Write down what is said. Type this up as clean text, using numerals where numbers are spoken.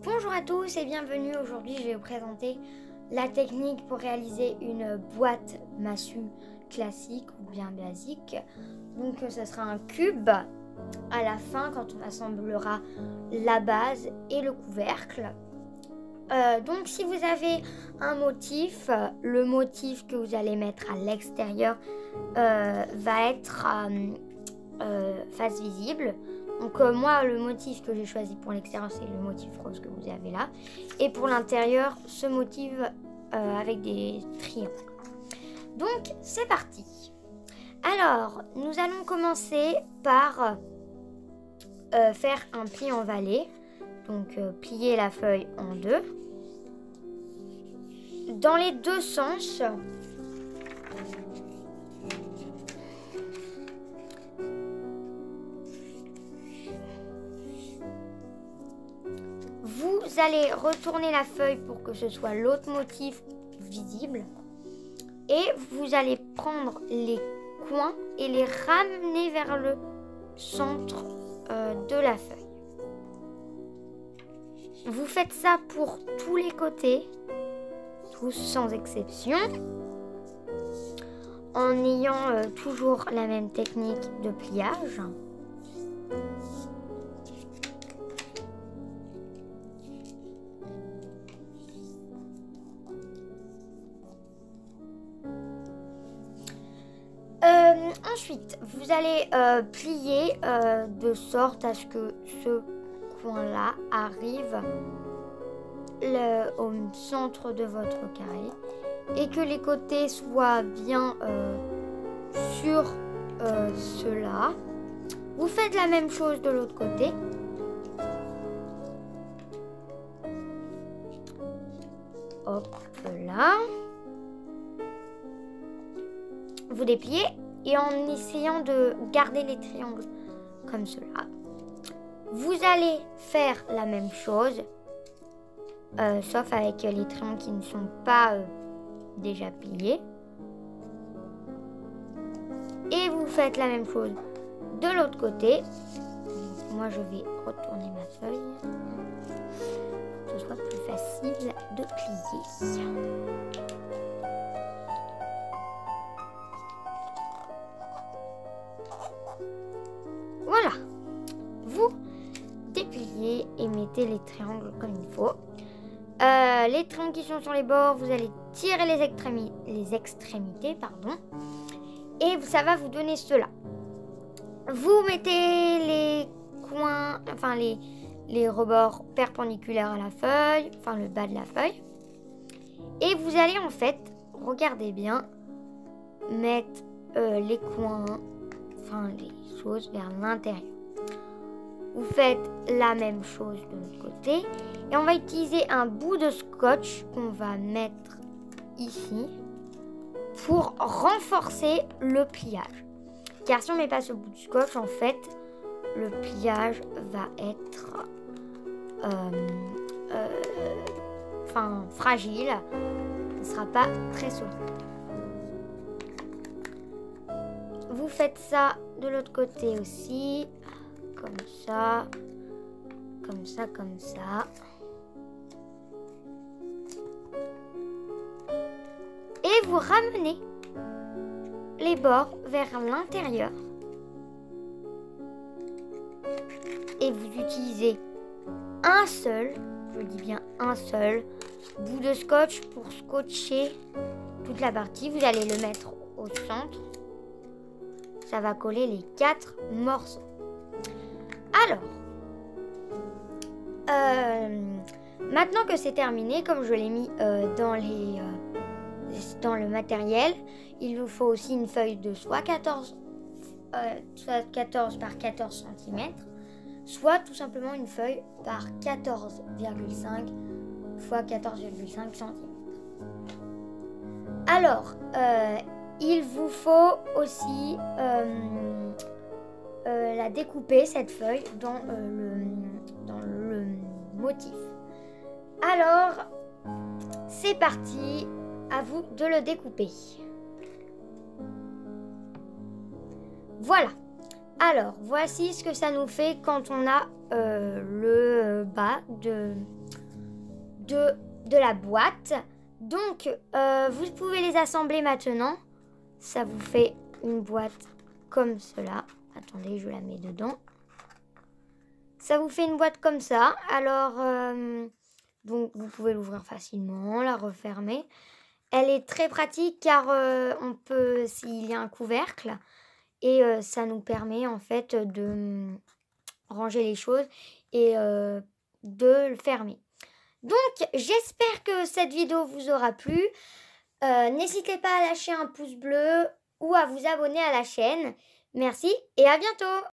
Bonjour à tous et bienvenue. Aujourd'hui, je vais vous présenter la technique pour réaliser une boîte massue classique ou bien basique. Donc, ce sera un cube à la fin quand on assemblera la base et le couvercle. Donc, si vous avez un motif, le motif que vous allez mettre à l'extérieur va être face visible. Donc moi, le motif que j'ai choisi pour l'extérieur, c'est le motif rose que vous avez là. Et pour l'intérieur, ce motif avec des triangles. Donc, c'est parti. Alors, nous allons commencer par faire un pli en vallée. Donc, plier la feuille en deux. Dans les deux sens. Vous allez retourner la feuille pour que ce soit l'autre motif visible. Et vous allez prendre les coins et les ramener vers le centre de la feuille. Vous faites ça pour tous les côtés, tous sans exception, en ayant toujours la même technique de pliage. Ensuite, vous allez plier de sorte à ce que ce coin-là arrive au centre de votre carré et que les côtés soient bien sur cela. Vous faites la même chose de l'autre côté. Hop là. Vous dépliez. Et en essayant de garder les triangles comme cela, vous allez faire la même chose, sauf avec les triangles qui ne sont pas déjà pliés. Et vous faites la même chose de l'autre côté. Moi, je vais retourner ma feuille pour que ce soit plus facile de plier. Voilà, vous dépliez et mettez les triangles comme il faut. Les triangles qui sont sur les bords, vous allez tirer les extrémités, et ça va vous donner cela. Vous mettez les coins, enfin les rebords perpendiculaires à la feuille, enfin le bas de la feuille, et vous allez en fait, regardez bien, mettre les coins, enfin les choses vers l'intérieur. Vous faites la même chose de l'autre côté et on va utiliser un bout de scotch qu'on va mettre ici pour renforcer le pliage. Car si on ne met pas ce bout de scotch, en fait, le pliage va être fragile. Ce ne sera pas très solide. Vous faites ça de l'autre côté aussi, comme ça, comme ça, comme ça. Et vous ramenez les bords vers l'intérieur. Et vous utilisez un seul, je dis bien un seul, bout de scotch pour scotcher toute la partie. Vous allez le mettre au centre. Ça va coller les 4 morceaux. Alors, maintenant que c'est terminé, comme je l'ai mis dans le matériel, il vous faut aussi une feuille de soit 14 par 14 cm, soit tout simplement une feuille par 14,5 x 14,5 cm. Alors, il vous faut aussi la découper, cette feuille, dans le motif. Alors, c'est parti, à vous de le découper. Voilà. Alors, voici ce que ça nous fait quand on a le bas de la boîte. Donc, vous pouvez les assembler maintenant. Ça vous fait une boîte comme cela. Attendez, je la mets dedans. Ça vous fait une boîte comme ça. Alors, donc vous pouvez l'ouvrir facilement, la refermer. Elle est très pratique car on peut, s'il y a un couvercle, et ça nous permet en fait de ranger les choses et de le fermer. Donc, j'espère que cette vidéo vous aura plu. N'hésitez pas à lâcher un pouce bleu ou à vous abonner à la chaîne. Merci et à bientôt!